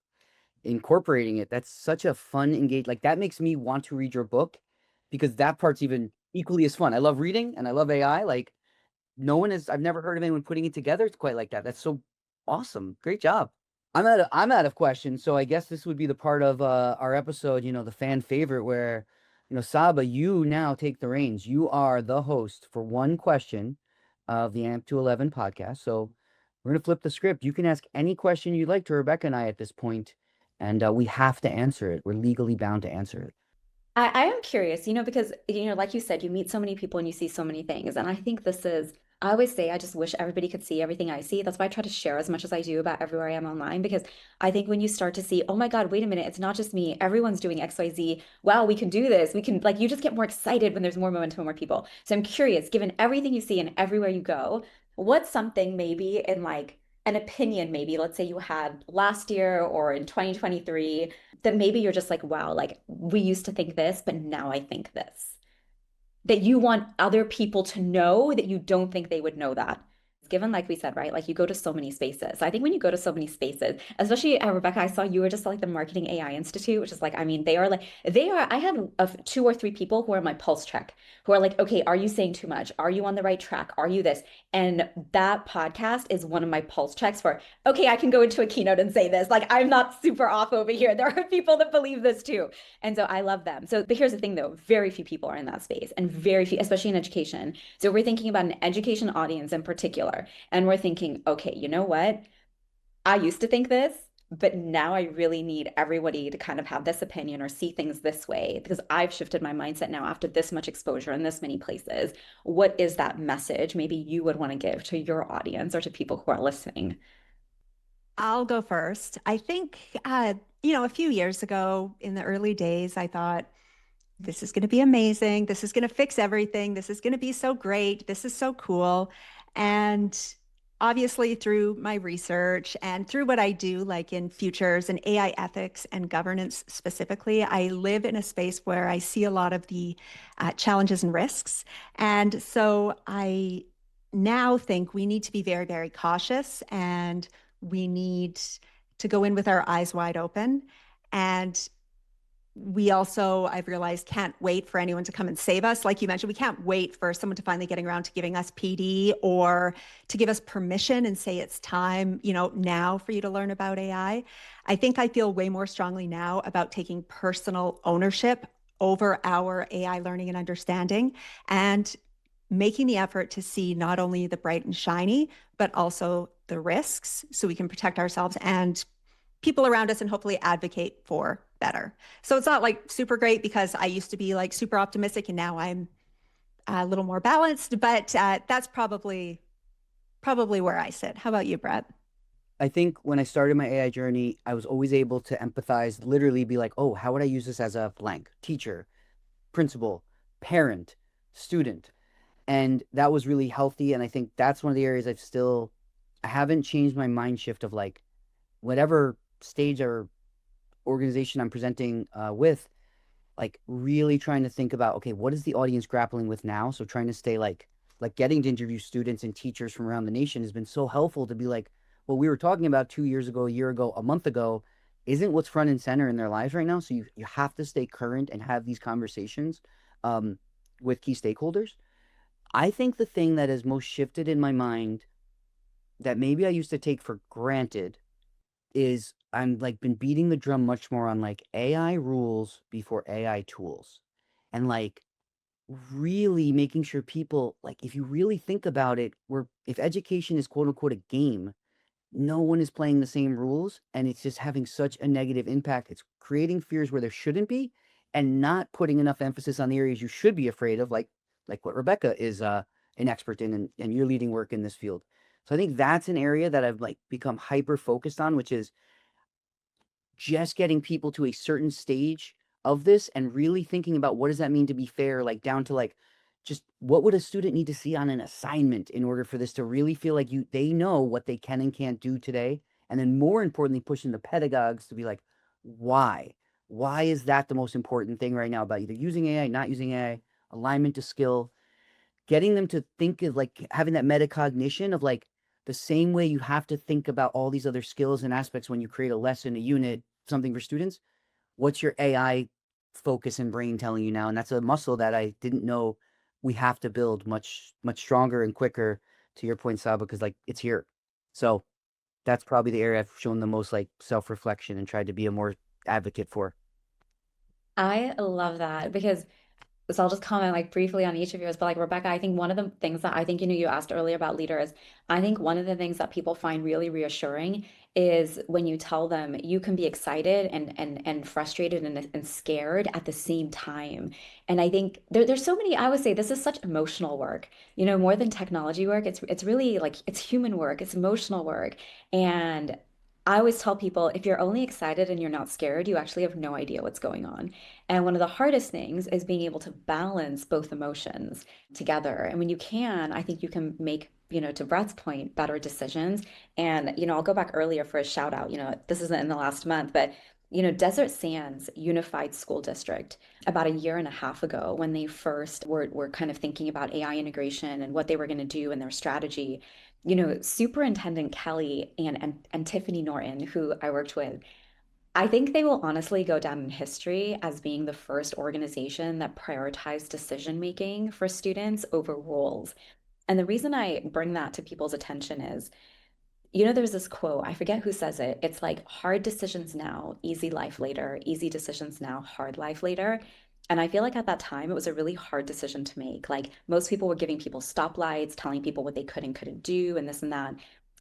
incorporating it. That's such a fun engage. Like that makes me want to read your book because that part's even equally as fun. I love reading and I love AI. Like I've never heard of anyone putting it together quite like that. That's so awesome. Great job. I'm out of questions, so I guess this would be the part of our episode, the fan favorite where, Saba, you now take the reins. You are the host for one question of the AMP to 11 podcast. So we're gonna flip the script. You can ask any question you'd like to Rebecca and I at this point, and we have to answer it. We're legally bound to answer it. I am curious, because, like you said, you meet so many people and you see so many things. And I think I always say, I just wish everybody could see everything I see. That's why I try to share as much as I do about everywhere I am online, because I think when you start to see, oh my God, wait a minute, it's not just me. Everyone's doing XYZ. Wow, we can do this. We can, like, you just get more excited when there's more momentum and more people. So I'm curious, given everything you see and everywhere you go, what's something maybe in like an opinion, maybe, let's say you had last year or in 2023 that maybe you're just like, wow, like we used to think this, but now I think this. That you want other people to know that you don't think they would know that. Given, like we said, right? Like you go to so many spaces. So I think when you go to so many spaces, especially Rebecca, I saw you were just like the Marketing AI Institute, which is like, I mean, I have two or three people who are my pulse check, who are like, okay, are you saying too much? Are you on the right track? Are you this? And that podcast is one of my pulse checks for, okay, I can go into a keynote and say this. Like, I'm not super off over here. There are people that believe this too. And so I love them. So, but here's the thing though, very few people are in that space and very few, especially in education. So we're thinking about an education audience in particular. And we're thinking, okay, you know what? I used to think this, but now I really need everybody to kind of have this opinion or see things this way because I've shifted my mindset now after this much exposure in this many places. What is that message maybe you would want to give to your audience or to people who are listening? I'll go first. I think, a few years ago in the early days, I thought, this is going to be amazing. This is going to fix everything. This is going to be so great. This is so cool. And obviously, through my research and through what I do, like in futures and AI ethics and governance specifically, I live in a space where I see a lot of the challenges and risks. And so I now think we need to be very, very cautious and we need to go in with our eyes wide open. And we also, I've realized, can't wait for anyone to come and save us. Like you mentioned, we can't wait for someone to finally getting around to giving us PD or to give us permission and say it's time, now for you to learn about AI. I think I feel way more strongly now about taking personal ownership over our AI learning and understanding and making the effort to see not only the bright and shiny, but also the risks so we can protect ourselves and people around us and hopefully advocate for better. So it's not like super great because I used to be like super optimistic and now I'm a little more balanced, but that's probably where I sit. How about you, Brett? I think when I started my AI journey, I was always able to empathize, literally be like, oh, how would I use this as a blank teacher, principal, parent, student? And that was really healthy. And I think that's one of the areas I haven't changed my mind shift of like, whatever stage or organization I'm presenting with, like really trying to think about, okay, what is the audience grappling with now? So trying to stay like getting to interview students and teachers from around the nation has been so helpful to be like, what we were talking about 2 years ago, a year ago, a month ago, isn't what's front and center in their lives right now. So you have to stay current and have these conversations um, with key stakeholders. I think the thing that has most shifted in my mind that maybe I used to take for granted is I'm like been beating the drum much more on like AI rules before AI tools. And like really making sure people like if you really think about it, if education is quote unquote a game, no one is playing the same rules, and it's just having such a negative impact. It's creating fears where there shouldn't be, and not putting enough emphasis on the areas you should be afraid of, like what Rebecca is an expert in, and you're leading work in this field. So I think that's an area that I've like become hyper focused on, which is just getting people to a certain stage of this and really thinking about what does that mean to be fair, like down to like just what would a student need to see on an assignment in order for this to really feel like they know what they can and can't do today. And then more importantly, pushing the pedagogues to be like, why? Why is that the most important thing right now about either using AI, not using AI, alignment to skill, getting them to think of like having that metacognition of like the same way you have to think about all these other skills and aspects when you create a lesson, a unit, something for students. What's your AI focus and brain telling you now? And that's a muscle that I didn't know we have to build much stronger and quicker, to your point, Saba, because like it's here. So that's probably the area I've shown the most like self-reflection and tried to be a more advocate for. I love that because so I'll just comment like briefly on each of yours, but like Rebecca, I think one of the things that I think, you asked earlier about leaders. I think one of the things that people find really reassuring is when you tell them you can be excited and frustrated and scared at the same time. And I think there's so many, I would say this is such emotional work, more than technology work. It's really like it's human work, it's emotional work. And I always tell people if you're only excited and you're not scared, you actually have no idea what's going on. And one of the hardest things is being able to balance both emotions together. And when you can, I think you can make, to Brett's point, better decisions. And, I'll go back earlier for a shout out. This isn't in the last month, but, Desert Sands Unified School District, about a year and a half ago, when they first were kind of thinking about AI integration and what they were going to do and their strategy, Superintendent Kelly and Tiffany Norton, who I worked with, I think they will honestly go down in history as being the first organization that prioritized decision making for students over rules. And the reason I bring that to people's attention is, there's this quote, I forget who says it. It's like hard decisions now, easy life later, easy decisions now, hard life later. And I feel like at that time, it was a really hard decision to make. Like most people were giving people stoplights, telling people what they could and couldn't do, and this and that.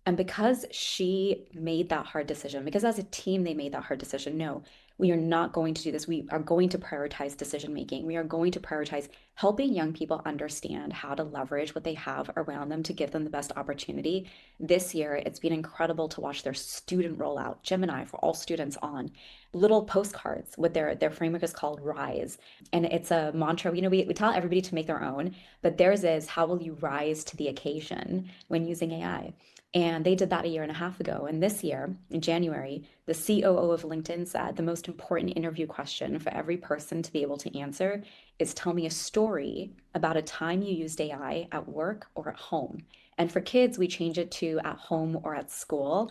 And because she made that hard decision, because as a team, they made that hard decision, no, we are not going to do this. We are going to prioritize decision making. We are going to prioritize helping young people understand how to leverage what they have around them to give them the best opportunity. This year, it's been incredible to watch their student rollout, Gemini for all students on little postcards with their framework is called Rise. And it's a mantra. We tell everybody to make their own, but theirs is how will you rise to the occasion when using AI? And they did that a year and a half ago. And this year, in January, the COO of LinkedIn said the most important interview question for every person to be able to answer is tell me a story about a time you used AI at work or at home. And for kids, we change it to at home or at school.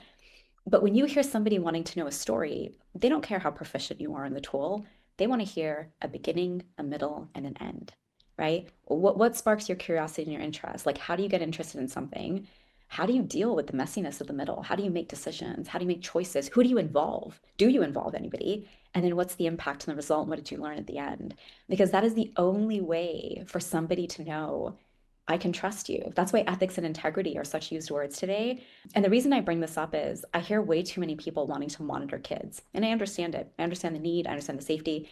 But when you hear somebody wanting to know a story, they don't care how proficient you are in the tool. They want to hear a beginning, a middle, and an end, right? What sparks your curiosity and your interest? Like, how do you get interested in something? How do you deal with the messiness of the middle? How do you make decisions? How do you make choices? Who do you involve? Do you involve anybody? And then what's the impact on the result? And what did you learn at the end? Because that is the only way for somebody to know I can trust you. That's why ethics and integrity are such used words today. And the reason I bring this up is I hear way too many people wanting to monitor kids. And I understand it. I understand the need, I understand the safety.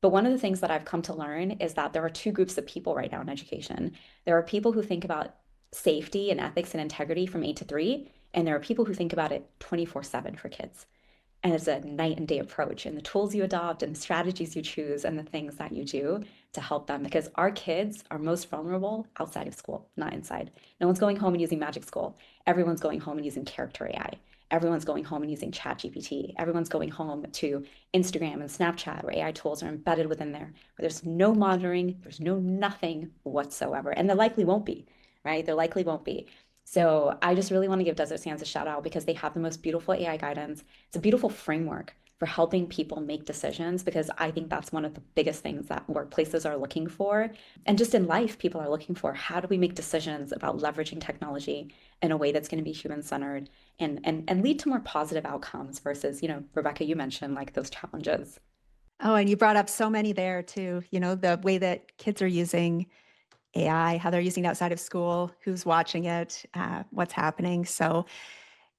But one of the things that I've come to learn is that there are two groups of people right now in education. There are people who think about safety and ethics and integrity from 8 to 3, and there are people who think about it 24/7 for kids. And it's a night and day approach and the tools you adopt and the strategies you choose and the things that you do to help them because our kids are most vulnerable outside of school, not inside. No one's going home and using Magic School. Everyone's going home and using character AI. Everyone's going home and using ChatGPT. Everyone's going home to Instagram and Snapchat where AI tools are embedded within there, where there's no monitoring, there's no nothing whatsoever. And there likely won't be, right? There likely won't be. So I just really want to give Desert Sands a shout out because they have the most beautiful AI guidance. It's a beautiful framework for helping people make decisions because I think that's one of the biggest things that workplaces are looking for. And just in life, people are looking for how do we make decisions about leveraging technology in a way that's going to be human-centered and lead to more positive outcomes versus, Rebecca, you mentioned like those challenges. Oh, and you brought up so many there too, the way that kids are using AI, how they're using it outside of school, who's watching it, what's happening. So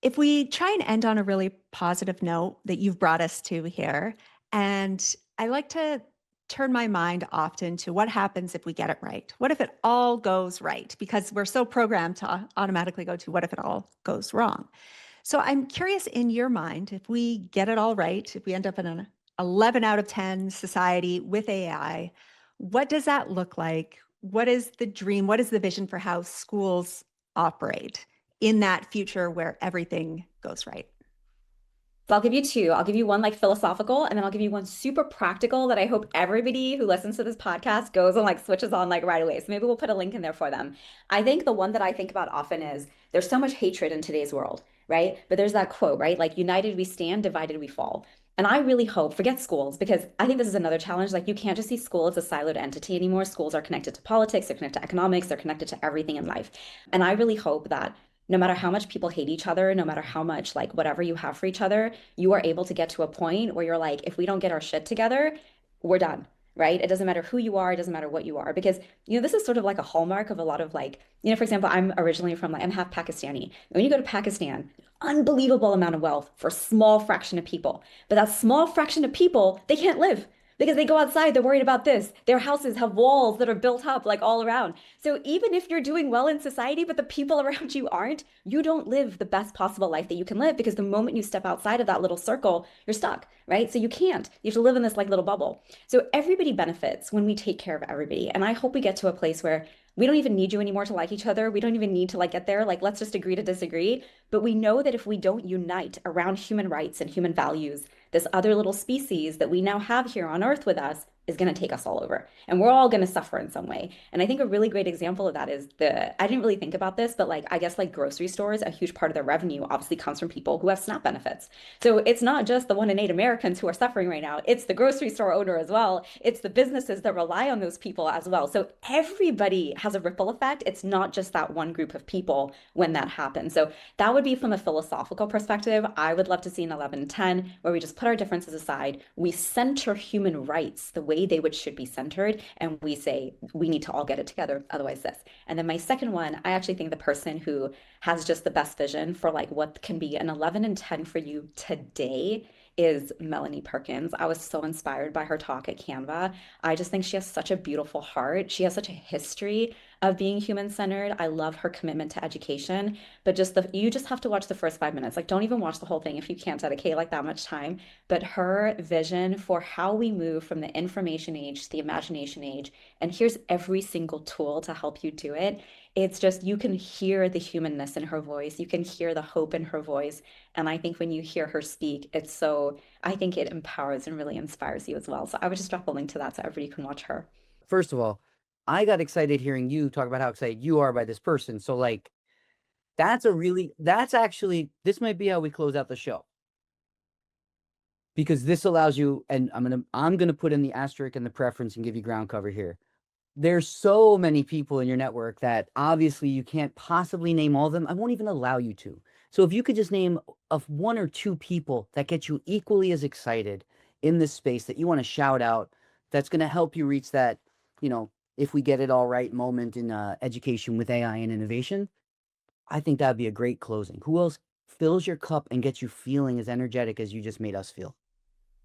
If we try and end on a really positive note that you've brought us to here, and I like to turn my mind often to what happens if we get it right? What if it all goes right? Because we're so programmed to automatically go to what if it all goes wrong? So I'm curious in your mind, if we get it all right, if we end up in an 11 out of 10 society with AI, what does that look like? What is the dream? What is the vision for how schools operate in that future where everything goes right? So I'll give you two. I'll give you one like philosophical, and then I'll give you one super practical that I hope everybody who listens to this podcast goes and like switches on like right away. So maybe we'll put a link in there for them. I think the one that I think about often is there's so much hatred in today's world, right? But there's that quote, right? Like united we stand, divided we fall. And I really hope, forget schools, because I think this is another challenge. Like you can't just see school as a siloed entity anymore. Schools are connected to politics, they're connected to economics, they're connected to everything in life. And I really hope that no matter how much people hate each other, no matter how much like whatever you have for each other, you are able to get to a point where you're like, if we don't get our shit together, we're done, right? It doesn't matter who you are, it doesn't matter what you are, because this is sort of like a hallmark of a lot of like, for example, I'm originally from like I'm half Pakistani. When you go to Pakistan, unbelievable amount of wealth for a small fraction of people, but that small fraction of people, they can't live. Because they go outside, they're worried about this. Their houses have walls that are built up like all around. So even if you're doing well in society, but the people around you aren't, you don't live the best possible life that you can live because the moment you step outside of that little circle, you're stuck, right? So you can't. You have to live in this like little bubble. So everybody benefits when we take care of everybody. And I hope we get to a place where we don't even need you anymore to like each other. We don't even need to like get there. Like, let's just agree to disagree. But we know that if we don't unite around human rights and human values, this other little species that we now have here on Earth with us is going to take us all over. And we're all going to suffer in some way. And I think a really great example of that is I didn't really think about this, but like, I guess like grocery stores, a huge part of their revenue obviously comes from people who have SNAP benefits. So it's not just the 1 in 8 Americans who are suffering right now. It's the grocery store owner as well. It's the businesses that rely on those people as well. So everybody has a ripple effect. It's not just that one group of people when that happens. So that would be from a philosophical perspective. I would love to see an 11-10 where we just put our differences aside. We center human rights the way they should be centered. And we say, we need to all get it together. Otherwise this. And then my second one, I actually think the person who has just the best vision for like what can be an 11 and 10 for you today is Melanie Perkins. I was so inspired by her talk at Canva. I just think she has such a beautiful heart. She has such a history of being human-centered. I love her commitment to education, but you just have to watch the first 5 minutes. Like don't even watch the whole thing if you can't dedicate like that much time. But her vision for how we move from the information age to the imagination age, and here's every single tool to help you do it. It's just you can hear the humanness in her voice. You can hear the hope in her voice. And I think when you hear her speak, I think it empowers and really inspires you as well. So I would just drop a link to that so everybody can watch her. First of all, I got excited hearing you talk about how excited you are by this person. So like, that's actually, this might be how we close out the show. Because this allows you, and I'm gonna put in the asterisk and the preference and give you ground cover here. There's so many people in your network that obviously you can't possibly name all of them. I won't even allow you to. So if you could just name of 1 or 2 people that get you equally as excited in this space that you want to shout out, that's going to help you reach that, if we get it all right moment in education with AI and innovation, I think that'd be a great closing. Who else fills your cup and gets you feeling as energetic as you just made us feel?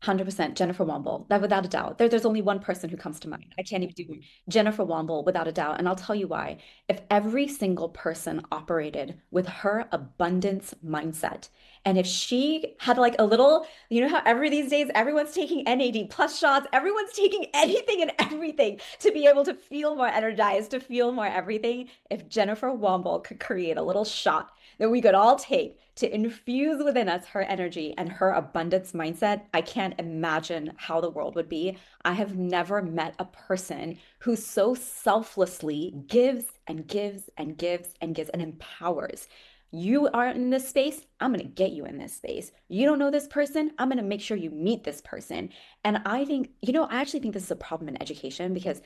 100% Jennifer Womble. That without a doubt. There's only one person who comes to mind. I can't even do Jennifer Womble without a doubt. And I'll tell you why. If every single person operated with her abundance mindset, and if she had like a little, how these days everyone's taking NAD plus shots, everyone's taking anything and everything to be able to feel more energized, to feel more everything. If Jennifer Womble could create a little shot that we could all take to infuse within us her energy and her abundance mindset, I can't imagine how the world would be. I have never met a person who so selflessly gives and gives and gives and gives and empowers. You are in this space, I'm going to get you in this space. You don't know this person, I'm going to make sure you meet this person. And I think, I actually think this is a problem in education because,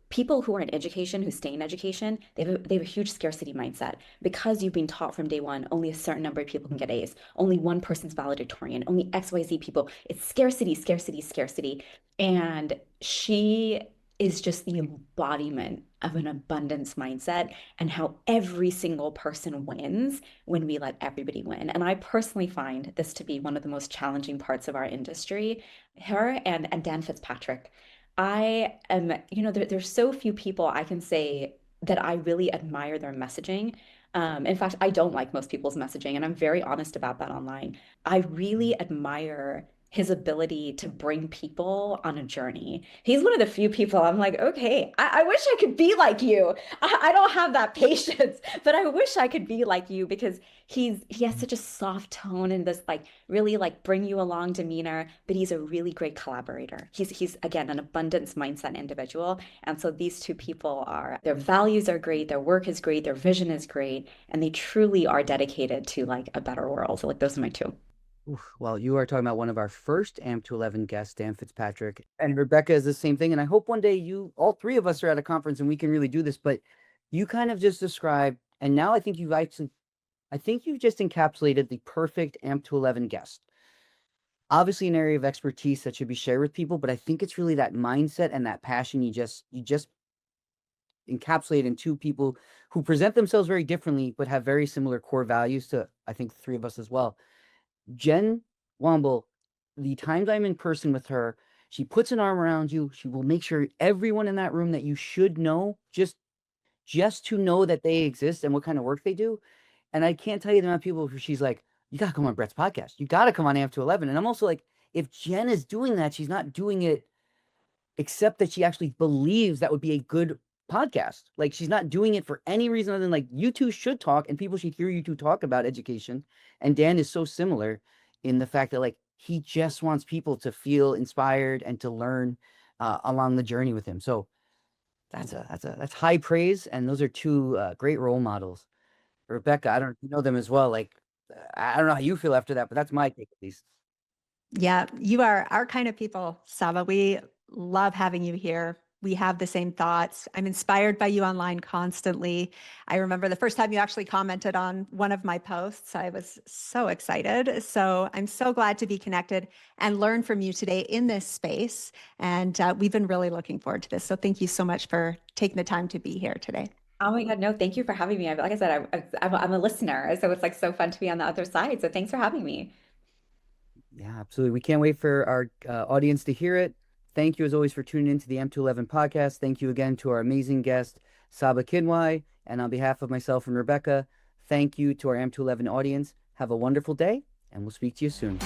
people who are in education, who stay in education, they have a huge scarcity mindset because you've been taught from day one, only a certain number of people can get A's, only one person's valedictorian, only XYZ people. It's scarcity, scarcity, scarcity. And she is just the embodiment of an abundance mindset and how every single person wins when we let everybody win. And I personally find this to be one of the most challenging parts of our industry. Her and Dan Fitzpatrick. I am, there's so few people I can say that I really admire their messaging. In fact, I don't like most people's messaging, and I'm very honest about that online. I really admire his ability to bring people on a journey. He's one of the few people I'm like, okay, I wish I could be like you. I don't have that patience, but I wish I could be like you because he has such a soft tone and this like really like bring you along demeanor, but he's a really great collaborator. He's again an abundance mindset individual. And so these two people are their values are great, their work is great, their vision is great, and they truly are dedicated to like a better world. So like those are my two. Oof, well, you are talking about one of our first AMP to 11 guests, Dan Fitzpatrick. And Rebecca is the same thing. And I hope one day all three of us are at a conference and we can really do this. But you kind of just described, and now I think you've just encapsulated the perfect AMP to 11 guest. Obviously, an area of expertise that should be shared with people, but I think it's really that mindset and that passion you just encapsulate in two people who present themselves very differently, but have very similar core values to, I think, the three of us as well. Jen Womble, the times I'm in person with her, she puts an arm around you. She will make sure everyone in that room that you should know, just to know that they exist and what kind of work they do. And I can't tell you the amount of people who she's like, you gotta come on Brett's podcast. You gotta come on AMP to 11. And I'm also like, if Jen is doing that, she's not doing it except that she actually believes that would be a good podcast. Like she's not doing it for any reason other than like you two should talk and people should hear you two talk about education. And Dan is so similar in the fact that like he just wants people to feel inspired and to learn along the journey with him. So that's high praise, and those are two great role models. Rebecca, I don't know if you know them as well. Like I don't know how you feel after that, but that's my take at least. Yeah, you are our kind of people, Saba. We love having you here. We have the same thoughts. I'm inspired by you online constantly. I remember the first time you actually commented on one of my posts. I was so excited. So I'm so glad to be connected and learn from you today in this space. And we've been really looking forward to this. So thank you so much for taking the time to be here today. Oh my God, no, thank you for having me. Like I said, I'm a listener, so it's like so fun to be on the other side. So thanks for having me. Yeah, absolutely. We can't wait for our audience to hear it. Thank you, as always, for tuning into the M211 podcast. Thank you again to our amazing guest, Sabba Quidwai. And on behalf of myself and Rebecca, thank you to our M211 audience. Have a wonderful day, and we'll speak to you soon.